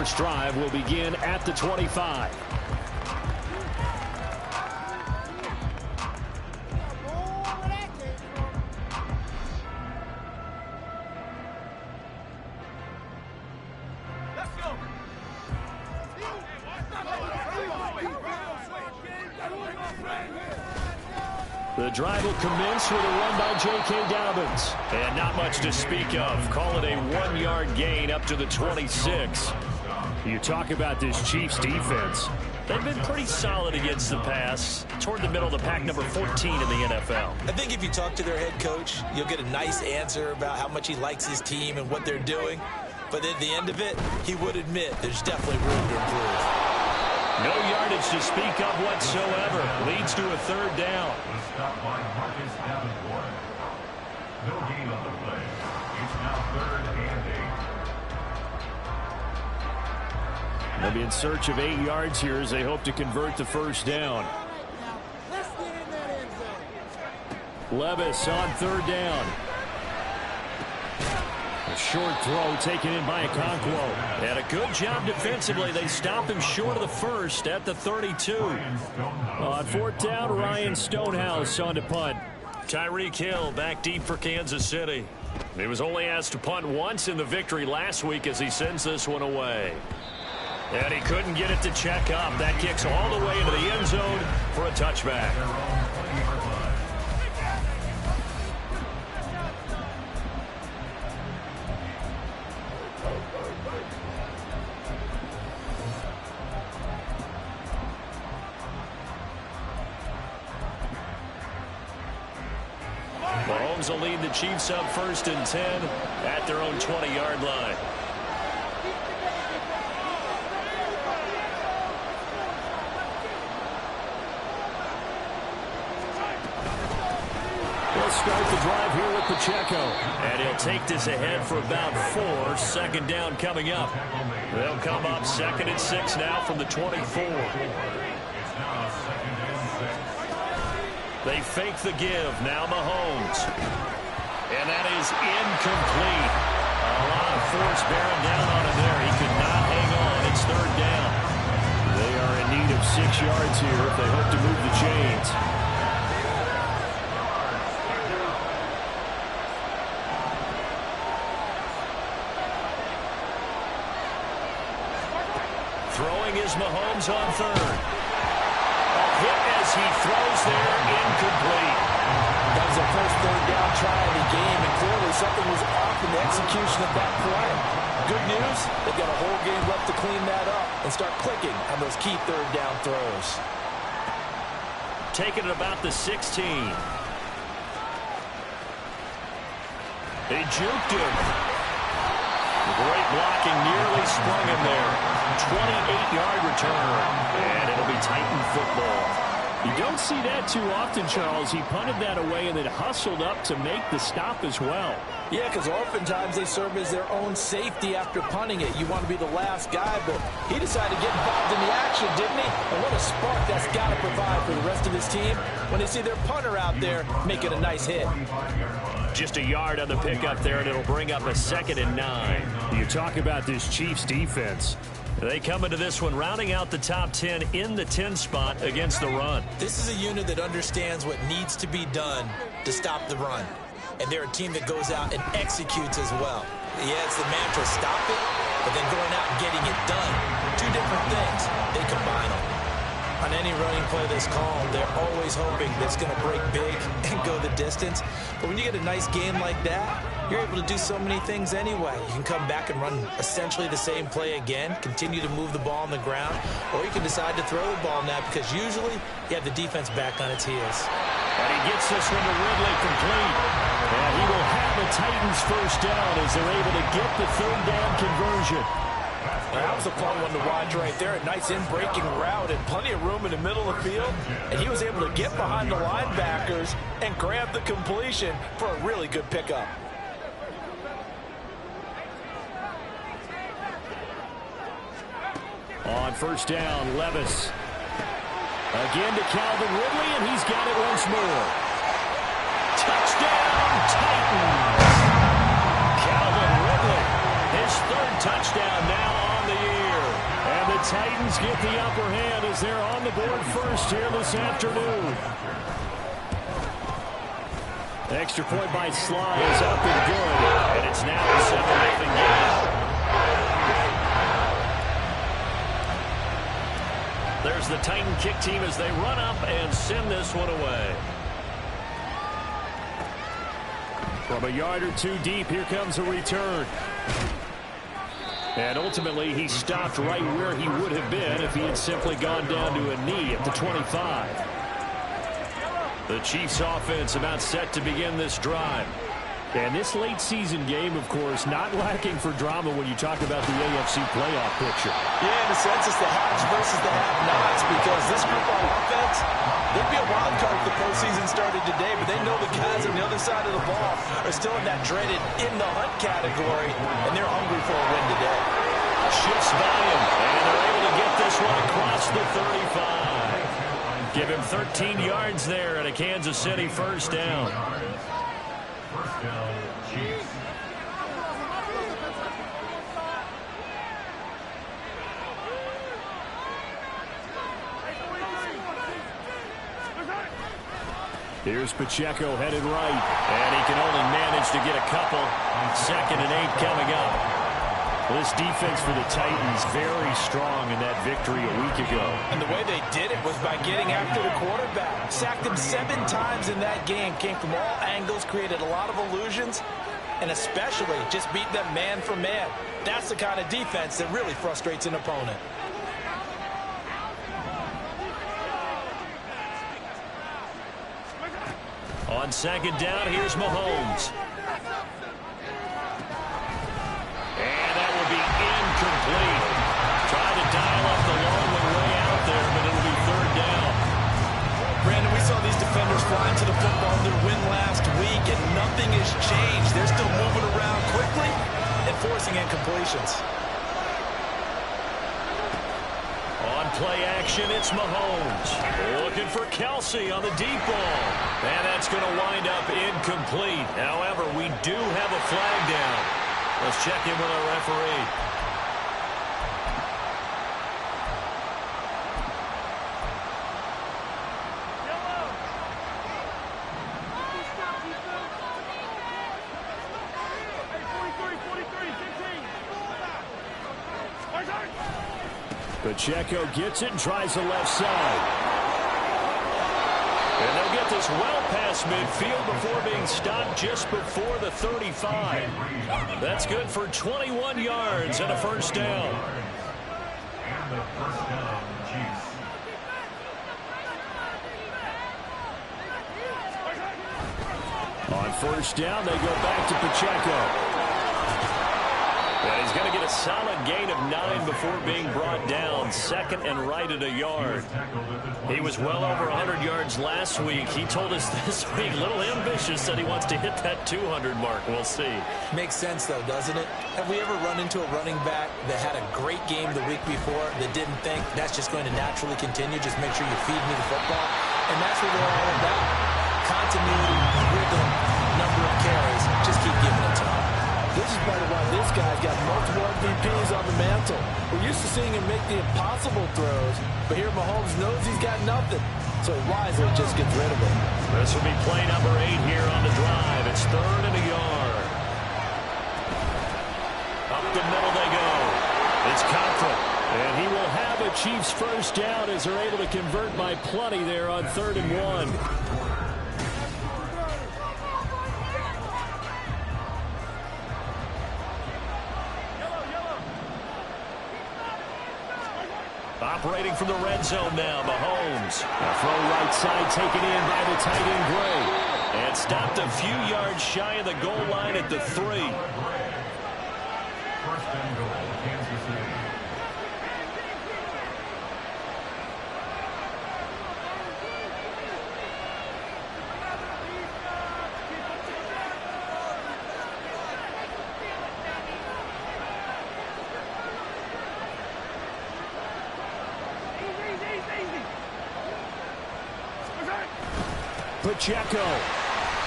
first drive will begin at the 25. The drive will commence with a run by J.K. Dobbins. And not much to speak of. Call it a 1-yard gain up to the 26. You talk about this Chiefs defense. They've been pretty solid against the pass. Toward the middle of the pack, number 14 in the NFL. I think if you talk to their head coach, you'll get a nice answer about how much he likes his team and what they're doing. But at the end of it, he would admit there's definitely room to improve. No yardage to speak of whatsoever. Leads to a third down. Stop by Marcus Davenport. No gain on the play. It's now 3rd and 8. They'll be in search of 8 yards here as they hope to convert the first down. Levis on 3rd down. A short throw taken in by Okonkwo. And a good job defensively. They stop him short of the first at the 32. On 4th down, Ryan Stonehouse on to punt. Tyreek Hill back deep for Kansas City. He was only asked to punt once in the victory last week as he sends this one away. And he couldn't get it to check up. That kicks all the way into the end zone for a touchback. Mahomes will lead the Chiefs up 1st and 10 at their own 20-yard line. They'll start the drive here with Pacheco. And he'll take this ahead for about 4. 2nd down coming up. They'll come up 2nd and 6 now from the 24. They fake the give. Now Mahomes. And that is incomplete. A lot of force bearing down on him there. He could not hang on. It's 3rd down. They are in need of 6 yards here if they hope to move the chains. Throwing is Mahomes on 3rd. Hit as he throws there, incomplete. That was the first 3rd down try of the game, and clearly something was off in the execution of that play. Good news, they've got a whole game left to clean that up and start clicking on those key 3rd down throws. Taking it about the 16. They juked him. Great blocking, nearly sprung him there. 28-yard return, and it'll be Titan football. You don't see that too often, Charles. He punted that away and then hustled up to make the stop as well. Yeah, because oftentimes they serve as their own safety after punting it. You want to be the last guy, but he decided to get involved in the action, didn't he? And what a spark that's got to provide for the rest of his team when they see their punter out there making a nice hit. Just a yard on the pickup there, and it'll bring up a 2nd and 9. You talk about this Chiefs defense. They come into this one rounding out the top 10 in the 10 spot against the run. This is a unit that understands what needs to be done to stop the run. And they're a team that goes out and executes as well. Yeah, it's the mantra, stop it, but then going out and getting it done. 2 different things. They combine them. On any running play that's called, they're always hoping that it's going to break big and go the distance. But when you get a nice game like that, you're able to do so many things anyway. You can come back and run essentially the same play again, continue to move the ball on the ground, or you can decide to throw the ball now because usually you have the defense back on its heels. And he gets this one to Ridley complete. And he will have the Titans first down as they're able to get the 3rd down conversion. That was a fun one to watch right there. A nice in-breaking route and plenty of room in the middle of the field. And he was able to get behind the linebackers and grab the completion for a really good pickup. On 1st down, Levis. Again to Calvin Ridley, and he's got it once more. Touchdown, Titans! Calvin Ridley, his 3rd touchdown now on the year. Titans get the upper hand as they're on the board first here this afternoon. Extra point by Sly is up and good, and it's now a 7-0 game. There's the Titan kick team as they run up and send this one away. From a yard or two deep, here comes a return. And ultimately, he stopped right where he would have been if he had simply gone down to a knee at the 25. The Chiefs offense about set to begin this drive. And this late season game, of course, not lacking for drama when you talk about the AFC playoff picture. Yeah, in a sense, it's the haves versus the have-nots, because this group on offense, they'd be a wild card if the postseason started today, but they know the guys on the other side of the ball are still in that dreaded in-the-hunt category, and they're hungry for a win today. Shifts by him, and they're able to get this one across the 35. Give him 13 yards there and a Kansas City first down. First down, Chiefs. Here's Pacheco headed right, and he can only manage to get a couple. 2nd and 8 coming up. This defense for the Titans very strong in that victory a week ago. And the way they did it was by getting after the quarterback. Sacked him 7 times in that game. Came from all angles, created a lot of illusions, and especially just beat them man for man. That's the kind of defense that really frustrates an opponent. On 2nd down, here's Mahomes. And that will be incomplete. Trying to dial up the long one way out there, but it'll be 3rd down. Brandon, we saw these defenders flying to the football in their win last week, and nothing has changed. They're still moving around quickly and forcing incompletions. On play action, it's Mahomes. Looking for Kelsey on the deep ball. And that's going to wind up incomplete. However, we do have a flag down. Let's check in with our referee. Pacheco gets it and tries the left side. And they'll get this well past midfield before being stopped just before the 35. That's good for 21 yards and a first down. And the first down, Chiefs. On 1st down, they go back to Pacheco. And he's going to get a solid gain of 9 before being brought down. 2nd and right at a yard. He was well over 100 yards last week. He told us this week, a little ambitious, that he wants to hit that 200 mark. We'll see. Makes sense, though, doesn't it? Have we ever run into a running back that had a great game the week before that didn't think that's just going to naturally continue? Just make sure you feed me the football. And that's what we're all about. Continuity, rhythm, number of carries. Just keep giving it to him. This is part of why this guy's got multiple MVPs on the mantle. We're used to seeing him make the impossible throws, but here Mahomes knows he's got nothing, so he wisely just gets rid of it. This will be play number 8 here on the drive. It's 3rd and a yard. Up the middle they go. It's Cochran. And he will have a Chiefs first down as they're able to convert by plenty there on 3rd and 1. Operating from the red zone now, Mahomes. A throw right side taken in by the tight end Gray. And stopped a few yards shy of the goal line at the 3. First and goal, Kansas City. Pacheco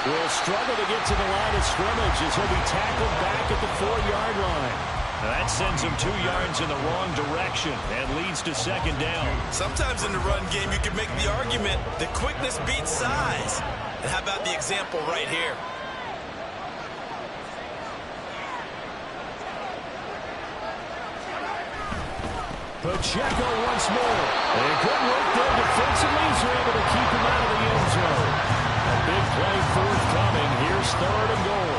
will struggle to get to the line of scrimmage as he'll be tackled back at the 4-yard line. That sends him 2 yards in the wrong direction and leads to second down. Sometimes in the run game, you can make the argument that quickness beats size. And how about the example right here? Pacheco once more. And good work there defensively. He's able to keep him out of the end zone. A big play forthcoming. Here's 3rd and goal.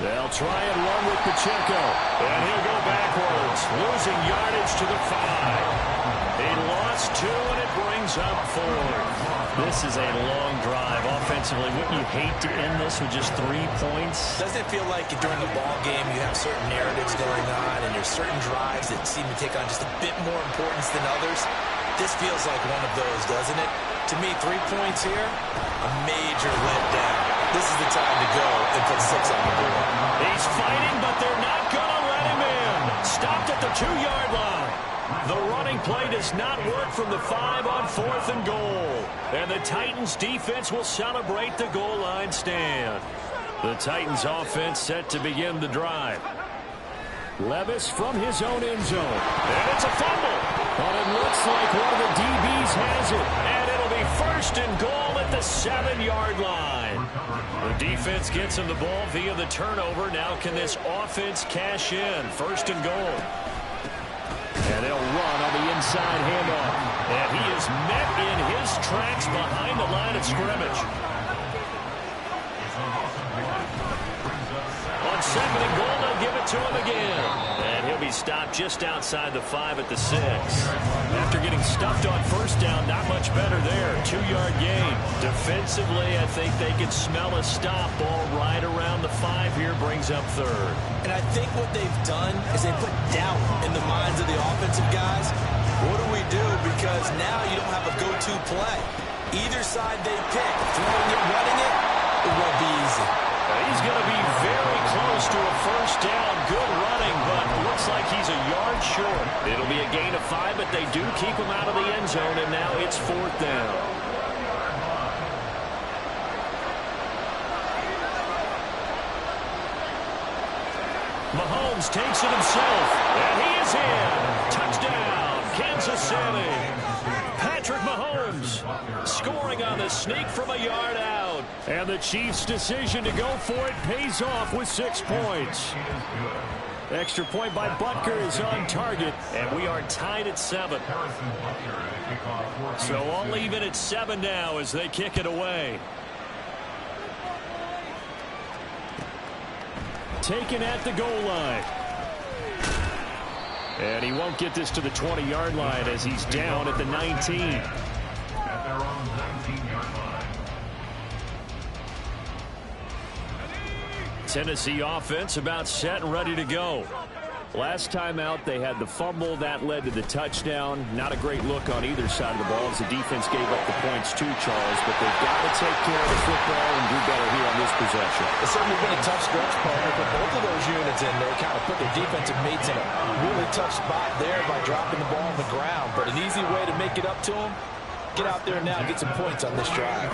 They'll try and run with Pacheco. And he'll go backwards, losing yardage to the 5. He lost 2, and it brings up 4. This is a long drive offensively. Wouldn't you hate to end this with just 3 points? Doesn't it feel like during a ball game you have certain narratives going on and there's certain drives that seem to take on just a bit more importance than others? This feels like one of those, doesn't it? To me, 3 points here, a major letdown. This is the time to go and put 6 on the board. He's fighting, but they're not going to let him in. Stopped at the 2-yard line. The running play does not work from the 5 on 4th and goal. And the Titans defense will celebrate the goal line stand. The Titans offense set to begin the drive. Levis from his own end zone. And it's a fumble. But it looks like one of the DBs has it. And it'll be 1st and goal at the 7-yard line. The defense gets him the ball via the turnover. Now can this offense cash in? 1st and goal. And they'll run on the inside handoff. And he is met in his tracks behind the line of scrimmage. On 2nd and goal, they'll give it to him again. And he'll be stopped just outside the 5 at the 6. After getting stuffed on 1st down, not much better there. 2-yard gain. Defensively, I think they could smell a stop. Ball right around the 5 here, brings up 3rd. And I think what they've done is they put doubt in the minds of the offensive guys. What do we do? Because now you don't have a go-to play. Either side they pick, throwing it, running it, it won't be easy. He's going to be very close to a 1st down. Good running, but looks like he's a yard short. It'll be a gain of 5, but they do keep him out of the end zone, and now it's 4th down. Mahomes takes it himself, and he is in. Touchdown, Kansas City. Patrick Mahomes scoring on the sneak from a yard out. And the Chiefs' decision to go for it pays off with 6 points. Extra point by Butker is on target, and we are tied at 7. So all even at 7 now as they kick it away. Taken at the goal line. And he won't get this to the 20-yard line as he's down at the 19. At their own 19-yard line. Tennessee offense about set and ready to go. Last time out, they had the fumble. That led to the touchdown. Not a great look on either side of the ball as the defense gave up the points too, Charles. But they've got to take care of the football and do better here on this possession. It's certainly been a tough stretch, partner, for both of those units in there. Kind of put their defensive mates in a really tough spot there by dropping the ball on the ground. But an easy way to make it up to them, get out there now and get some points on this drive.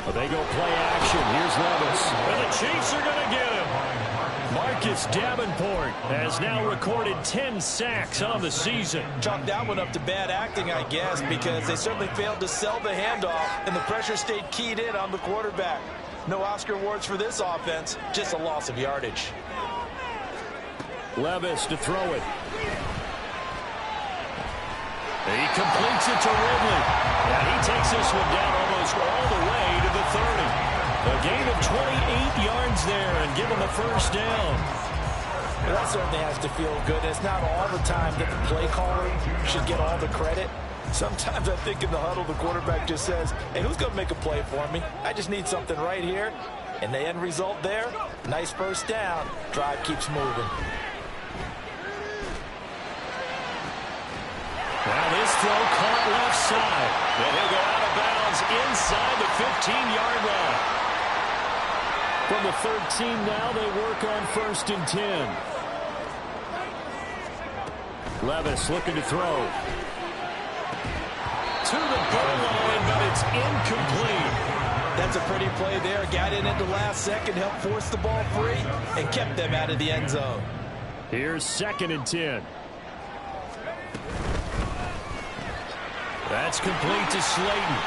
Well, they go play action. Here's Levis. And the Chiefs are going to get him. Marcus Davenport has now recorded 10 sacks on the season. Chalk that one up to bad acting, I guess, because they certainly failed to sell the handoff, and the pressure stayed keyed in on the quarterback. No Oscar awards for this offense, just a loss of yardage. Levis to throw it. He completes it to Ridley. And he takes this one down almost all the way to the 30. A gain of 28 yards there and give him a 1st down. Well, that certainly has to feel good. It's not all the time that the play caller should get all the credit. Sometimes I think in the huddle, the quarterback just says, hey, who's going to make a play for me? I just need something right here. And the end result there, nice 1st down. Drive keeps moving. Now this throw caught left side. And he'll go out of bounds inside the 15-yard line. From the 13 now, they work on 1st and 10. Levis looking to throw. To the goal line, but it's incomplete. That's a pretty play there. Got in at the last second, helped force the ball free, and kept them out of the end zone. Here's 2nd and 10. That's complete to Slayton.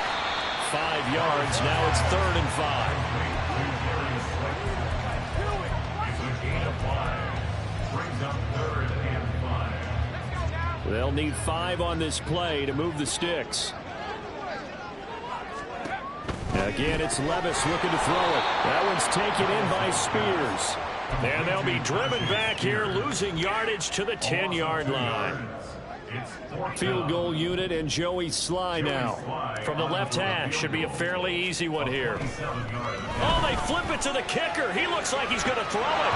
5 yards. Now it's 3rd and 5. They'll need 5 on this play to move the sticks. Again, it's Levis looking to throw it. That one's taken in by Spears. And they'll be driven back here, losing yardage to the 10-yard line. Field goal unit and Joey Sly now. From the left hash, should be a fairly easy one here. Oh, they flip it to the kicker. He looks like he's going to throw it.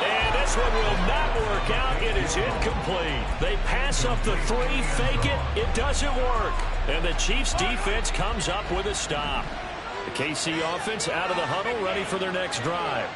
And this one will not work out. It is incomplete. They pass up the 3, fake it. It doesn't work. And the Chiefs defense comes up with a stop. The KC offense out of the huddle, ready for their next drive.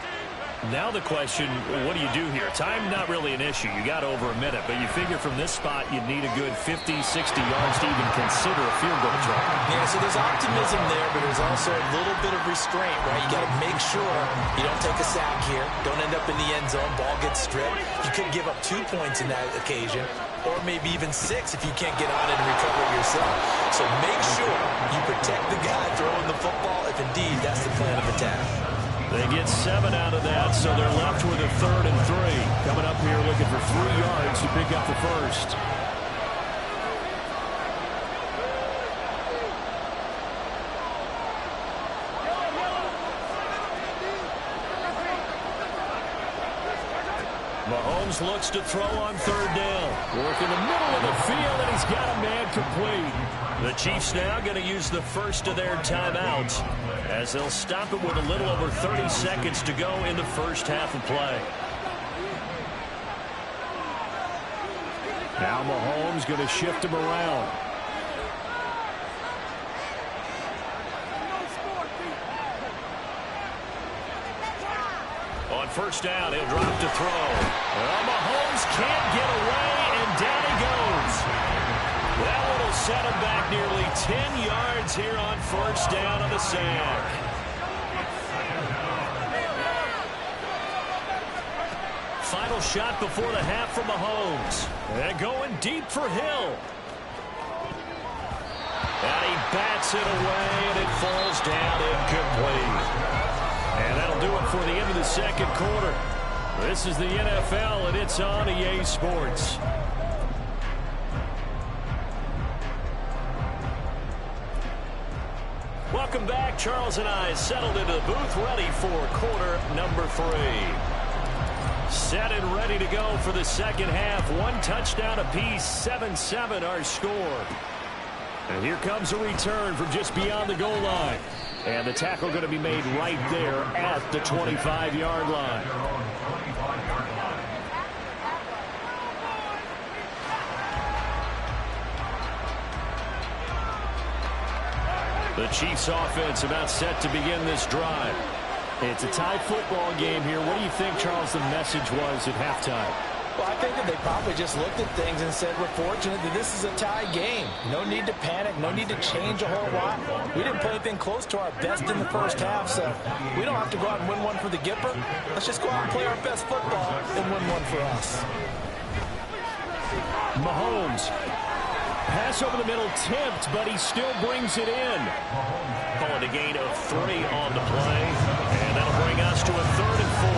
Now the question, what do you do here? Time not really an issue. You got over a minute, but you figure from this spot you'd need a good 50, 60 yards to even consider a field goal try. Yeah, so there's optimism there, but there's also a little bit of restraint, right? You got to make sure you don't take a sack here, don't end up in the end zone, ball gets stripped. You could give up 2 points in that occasion, or maybe even 6 if you can't get on it and recover it yourself. So make sure you protect the guy throwing the football if indeed that's the plan of attack. They get 7 out of that, so they're left with a 3rd and 3. Coming up here looking for 3 yards to pick up the first. Mahomes looks to throw on 3rd down. Work in the middle of the field, and he's got a man complete. The Chiefs now going to use the first of their timeouts as they'll stop it with a little over 30 seconds to go in the first half of play. Now Mahomes going to shift him around. On 1st down, he'll drop to throw. Well, Mahomes can't get away, and down he goes. That one will set him back nearly 10 yards here on 1st down on the sack. Final shot before the half from Mahomes. And going deep for Hill. And he bats it away, and it falls down incomplete. And that'll do it for the end of the 2nd quarter. This is the NFL, and it's on EA Sports. Welcome back. Charles and I settled into the booth, ready for quarter number 3. Set and ready to go for the 2nd half. 1 touchdown apiece, 7-7 our score. And here comes a return from just beyond the goal line. And the tackle going to be made right there at the 25-yard line. The Chiefs offense about set to begin this drive. It's a tie football game here. What do you think, Charles, the message was at halftime? Well, I think that they probably just looked at things and said, we're fortunate that this is a tie game. No need to panic. No need to change a whole lot. We didn't play anything close to our best in the first half, so we don't have to go out and win one for the Gipper. Let's just go out and play our best football and win one for us. Mahomes. Pass over the middle, tipped, but he still brings it in. Calling a gain of 3 on the play. And that'll bring us to a 3rd and 4.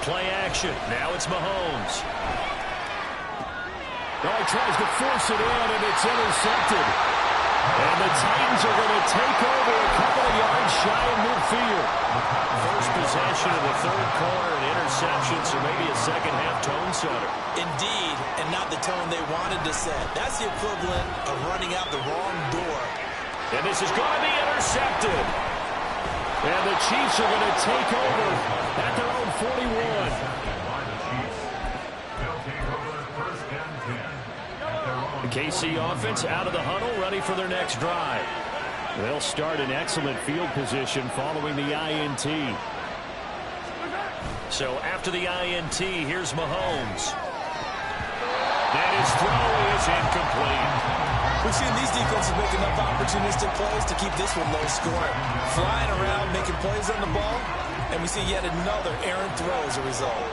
Play action. Now it's Mahomes. Oh, he tries to force it in, and it's intercepted. And the Titans are going to take over a couple of yards shy of midfield. First possession of the 3rd quarter, an interception, so maybe a second-half tone setter. Indeed, and not the tone they wanted to set. That's the equivalent of running out the wrong door. And this is going to be intercepted. And the Chiefs are going to take over at their own 41. The KC offense out of the huddle, ready for their next drive. They'll start in excellent field position following the INT. So after the INT, here's Mahomes. And his throw is incomplete. We've seen these defenses make enough opportunistic plays to keep this one low scoring. Flying around, making plays on the ball, and we see yet another errant throw as a result.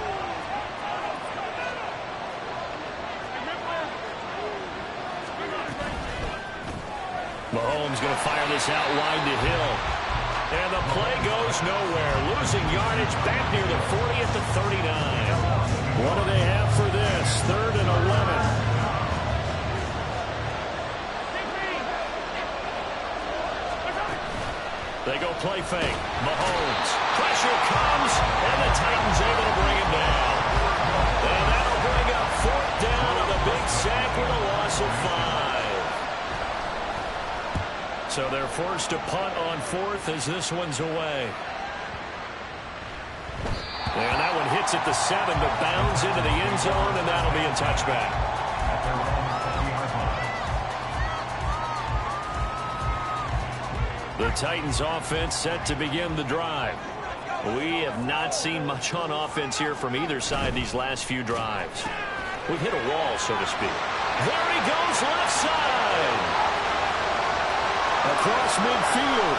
Mahomes going to fire this out wide to Hill. And the play goes nowhere. Losing yardage back near the 40 at the 39. What do they have for this? 3rd and 11. They go play fake. Mahomes. Pressure comes, and the Titans able to bring him down. And that'll bring up 4th down on a big sack with a loss of 5. So they're forced to punt on 4th as this one's away. And that one hits at the 7, but bounds into the end zone, and that'll be a touchback. The Titans offense set to begin the drive. We have not seen much on offense here from either side these last few drives. We've hit a wall, so to speak. There he goes, left side. Across midfield.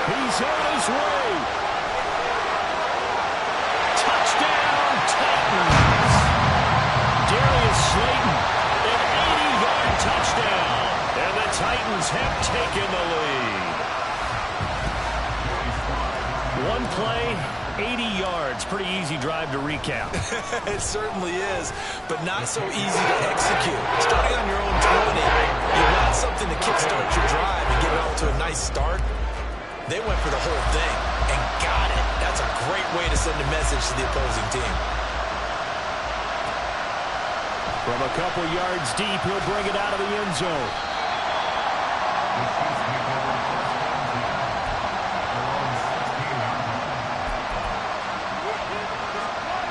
He's on his way. Touchdown, Titans. Darius Slayton, an 80-yard touchdown. And the Titans have taken the lead. One play, 80 yards. Pretty easy drive to recap. It certainly is, but not so easy to execute. Starting on your own 20, you want something to kickstart your drive and get it off to a nice start. They went for the whole thing and got it. That's a great way to send a message to the opposing team. From a couple yards deep, he'll bring it out of the end zone.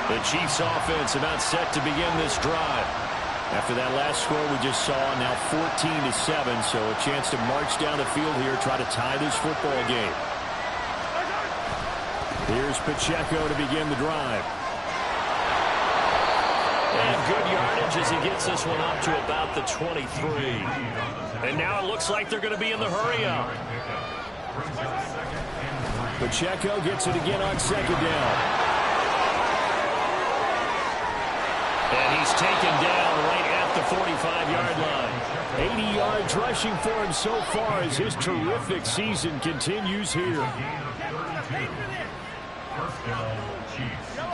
The Chiefs offense about set to begin this drive. After that last score we just saw, now 14-7, so a chance to march down the field here, try to tie this football game. Here's Pacheco to begin the drive. And good yardage as he gets this one up to about the 23. And now it looks like they're going to be in the hurry-up. Pacheco gets it again on 2nd down. And he's taken down right at the 45-yard line. 80 yards rushing for him so far as his terrific season continues here.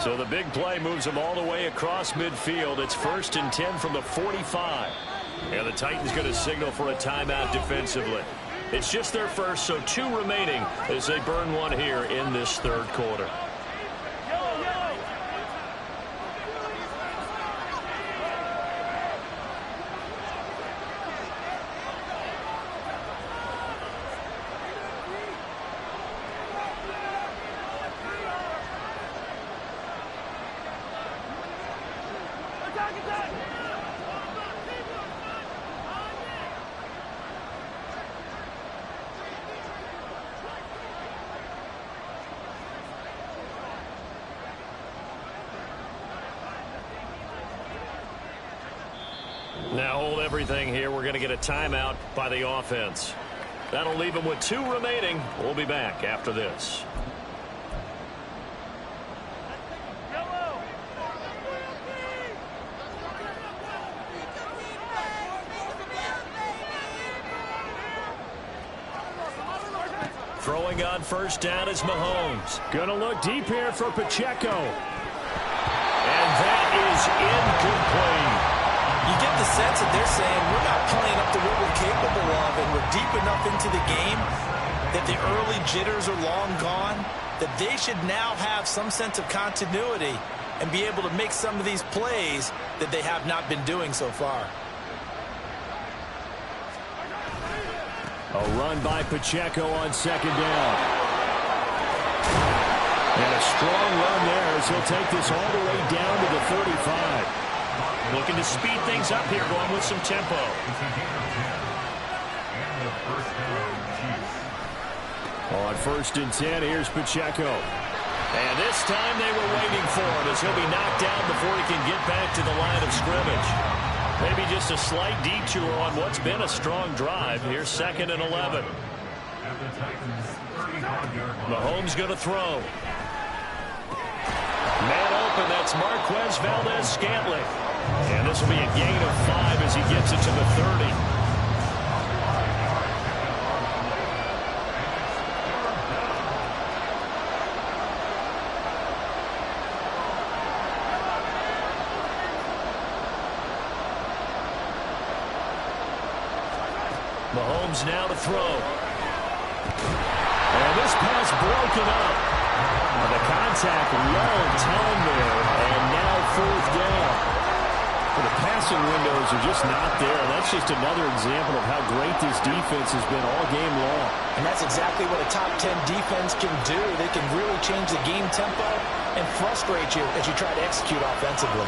So the big play moves him all the way across midfield. It's 1st and 10 from the 45. And the Titans going to signal for a timeout defensively. It's just their first, so 2 remaining as they burn one here in this 3rd quarter. Now hold everything here. We're going to get a timeout by the offense. That'll leave them with 2 remaining. We'll be back after this. Throwing on 1st down is Mahomes. Gonna look deep here for Pacheco. And that is incomplete. You get the sense that they're saying we're not playing up to what we're capable of, and we're deep enough into the game that the early jitters are long gone, that they should now have some sense of continuity and be able to make some of these plays that they have not been doing so far. A run by Pacheco on 2nd down. And a strong run there as he'll take this all the way down to the 35. Looking to speed things up here, going with some tempo. On 1st and 10, here's Pacheco. And this time they were waiting for him as he'll be knocked down before he can get back to the line of scrimmage. Maybe just a slight detour on what's been a strong drive. Here's 2nd and 11. Mahomes going to throw. Man open, that's Marquez Valdez-Scantling. And this will be a gain of 5 as he gets it to the 30. Mahomes now to throw. And this pass broken up. The contact well timed there, and now 4th down. Well, the passing windows are just not there. And that's just another example of how great this defense has been all game long. And that's exactly what a top 10 defense can do. They can really change the game tempo and frustrate you as you try to execute offensively.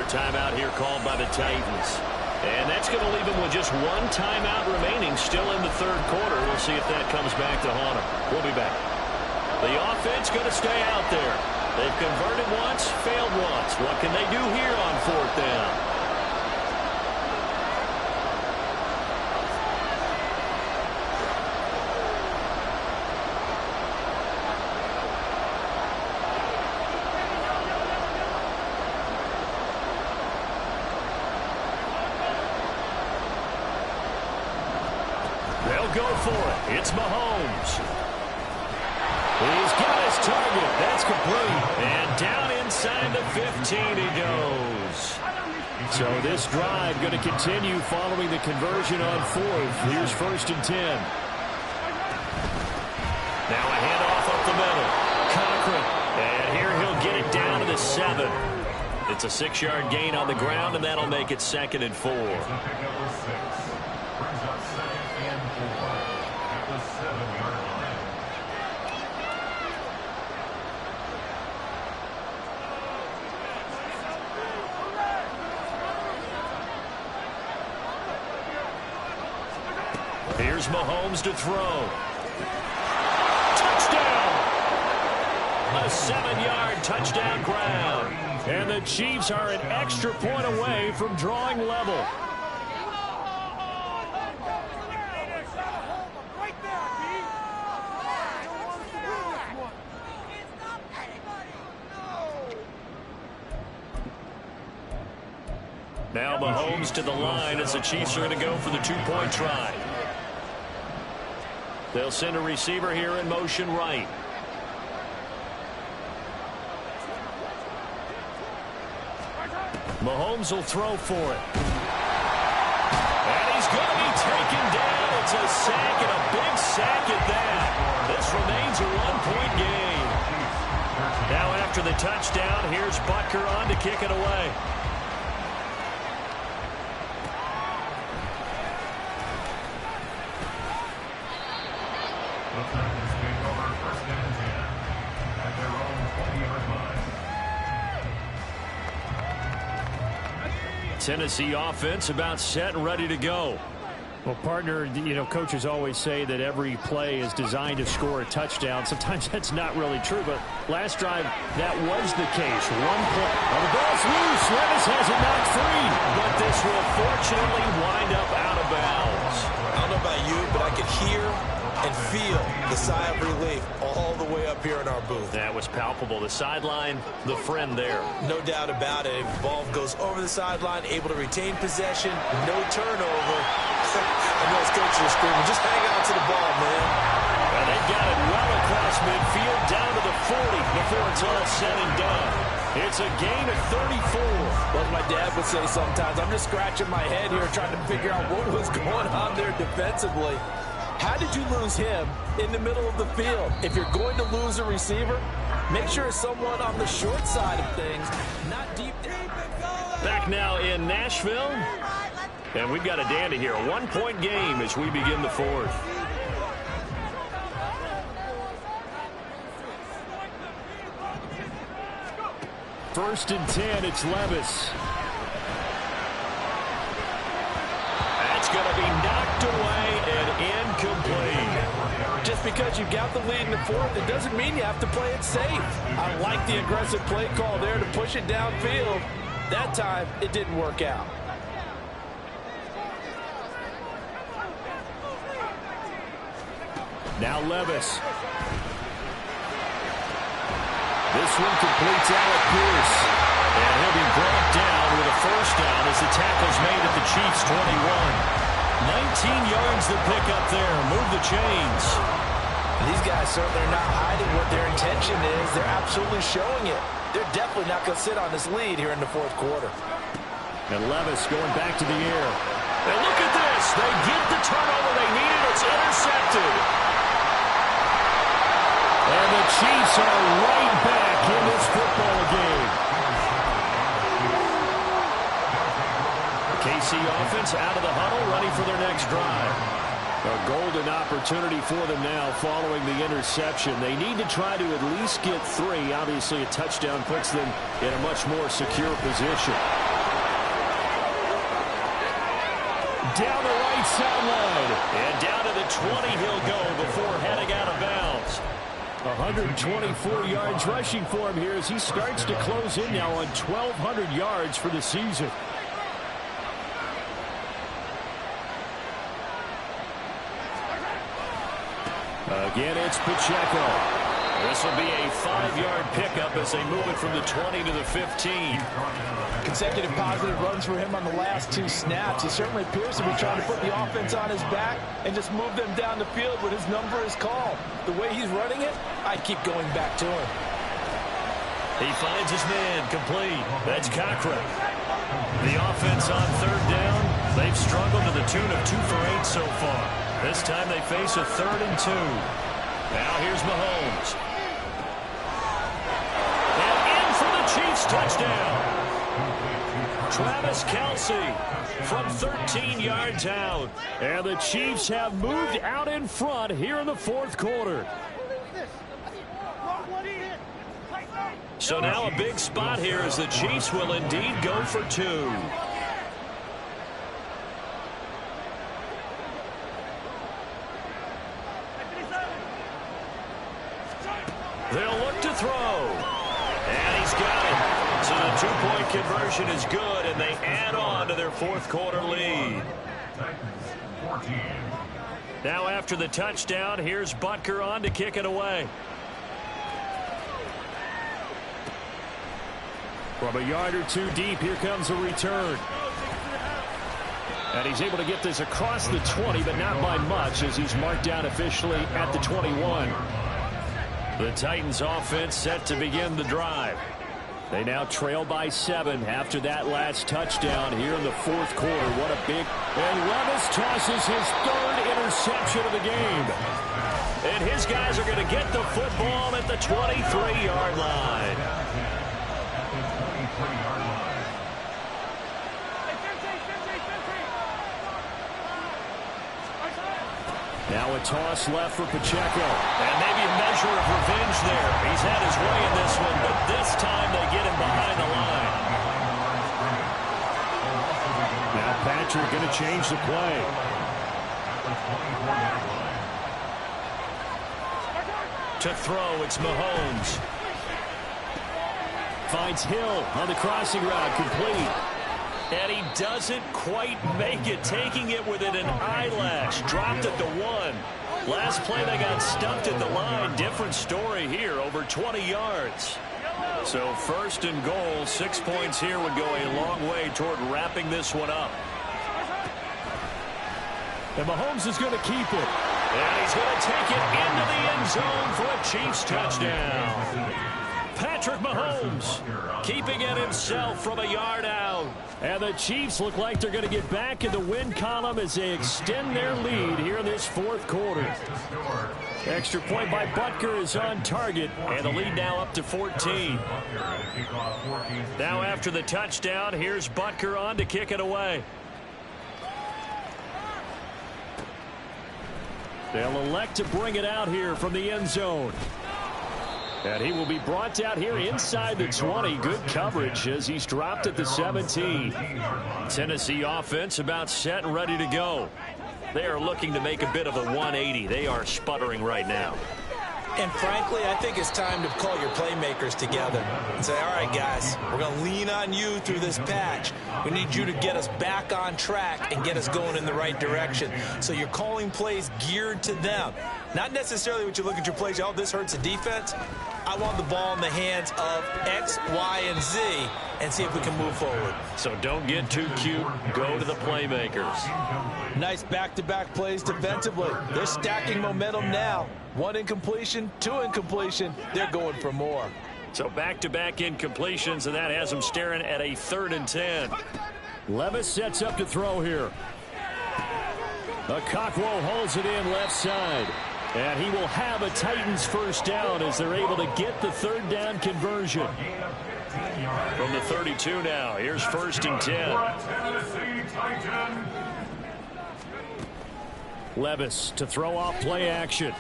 Timeout here called by the Titans. And that's going to leave them with just 1 timeout remaining still in the 3rd quarter. We'll see if that comes back to haunt them. We'll be back. The offense going to stay out there. They've converted once, failed once. What can they do here on 4th down? Go for it. It's Mahomes. He's got his target. That's complete. And down inside the 15 he goes. So this drive going to continue following the conversion on 4th. Here's 1st and 10. Now a handoff up the middle. Cochran. And here he'll get it down to the 7. It's a 6-yard gain on the ground, and that'll make it 2nd and 4. Here's Mahomes to throw. Touchdown! A 7-yard touchdown grab. And the Chiefs are an extra point away from drawing level. Now Mahomes to the line as the Chiefs are going to go for the 2-point try. They'll send a receiver here in motion right. Mahomes will throw for it. And he's going to be taken down. It's a sack, and a big sack at that. This remains a 1-point game. Now after the touchdown, here's Butker on to kick it away. Tennessee offense about set and ready to go. Well, partner, you know, coaches always say that every play is designed to score a touchdown. Sometimes that's not really true, but last drive, that was the case. 1 point. Oh, the ball's loose. Levis has it knocked free. But this will fortunately wind up out of bounds. I don't know about you, but I could hear and feel the sigh of relief all the way up here in our booth. That was palpable. The sideline, the friend there. No doubt about it. If the ball goes over the sideline, able to retain possession, no turnover. I know his coaches are screaming, just hang on to the ball, man. And they've got it well across midfield down to the 40 before it's all said and done. It's a gain of 34. Like my dad would say sometimes, I'm just scratching my head here trying to figure out what was going on there defensively. How did you lose him in the middle of the field? If you're going to lose a receiver, make sure it's someone on the short side of things, not deep down. Back now in Nashville. And we've got a dandy here. A 1-point game as we begin the 4th. First and 10, it's Levis. That's going to be knocked away and just because you've got the lead in the fourth, it doesn't mean you have to play it safe. I like the aggressive play call there to push it downfield. That time, it didn't work out. Now Levis. This one completes Alec Pierce. And he'll be brought down with a first down as the tackle's made at the Chiefs' 21. 19 yards to pick up there. Move the chains. These guys certainly are not hiding what their intention is. They're absolutely showing it. They're definitely not going to sit on this lead here in the fourth quarter. And Levis going back to the air. And look at this. They get the turnover they needed. It's intercepted. And the Chiefs are right back in this football game. The KC offense out of the huddle, ready for their next drive. A golden opportunity for them now following the interception. They need to try to at least get 3. Obviously, a touchdown puts them in a much more secure position. Down the right sideline. And down to the 20 he'll go before heading out of bounds. 124 yards rushing for him here as he starts to close in now on 1,200 yards for the season. Again, it's Pacheco. This will be a 5-yard pickup as they move it from the 20 to the 15. Consecutive positive runs for him on the last 2 snaps. He certainly appears to be trying to put the offense on his back and just move them down the field when his number is called. The way he's running it, I'd keep going back to him. He finds his man complete. That's Cochran. The offense on third down. They've struggled to the tune of 2 for 8 so far. This time they face a 3rd and 2. Now here's Mahomes. And in for the Chiefs touchdown. Travis Kelce from 13 yards out. And the Chiefs have moved out in front here in the fourth quarter. So now a big spot here as the Chiefs will indeed go for 2. They'll look to throw. And he's got it. So the 2-point conversion is good, and they add on to their fourth quarter lead. Now after the touchdown, here's Butker on to kick it away. From a yard or 2 deep, here comes a return. And he's able to get this across the 20, but not by much as he's marked down officially at the 21. The Titans offense set to begin the drive. They now trail by 7 after that last touchdown here in the fourth quarter. What a big... And Levis tosses his 3rd interception of the game. And his guys are going to get the football at the 23-yard line. Now a toss left for Pacheco. And maybe a measure of revenge there. He's had his way in this one, but this time they get him behind the line. Now Patrick going to change the play. To throw, it's Mahomes. Finds Hill on the crossing route, complete. And he doesn't quite make it, taking it within an eyelash. Dropped at the 1. Last play they got stumped at the line. Different story here, over 20 yards. So 1st and goal, 6 points here would go a long way toward wrapping this one up. And Mahomes is going to keep it. And he's going to take it into the end zone for a Chiefs touchdown. Patrick Mahomes keeping it himself from a yard out. And the Chiefs look like they're going to get back in the win column as they extend their lead here in this fourth quarter. Extra point by Butker is on target, and the lead now up to 14. Now after the touchdown, here's Butker on to kick it away. They'll elect to bring it out here from the end zone. And he will be brought out here inside the 20. Good coverage as he's dropped at the 17. Tennessee offense about set and ready to go. They are looking to make a bit of a 180. They are sputtering right now. And frankly, I think it's time to call your playmakers together and say, all right, guys, we're going to lean on you through this patch. We need you to get us back on track and get us going in the right direction. So you're calling plays geared to them. Not necessarily what you look at your plays, oh, this hurts the defense. I want the ball in the hands of X, Y, and Z and see if we can move forward. So don't get too cute. Go to the playmakers. Nice back-to-back plays defensively. They're stacking momentum now. 1 incompletion, 2 incompletion. They're going for more. So back-to-back incompletions, and that has them staring at a 3rd and 10. Levis sets up to throw here. Okakwo holds it in left side. And he will have a Titans first down as they're able to get the 3rd down conversion. From the 32 now, here's 1st and 10. Levis to throw off play action.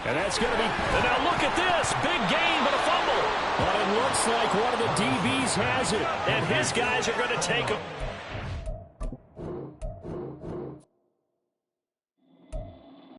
And that's going to be... And now look at this. Big gain, but a fumble. But it looks like one of the DBs has it. And his guys are going to take him.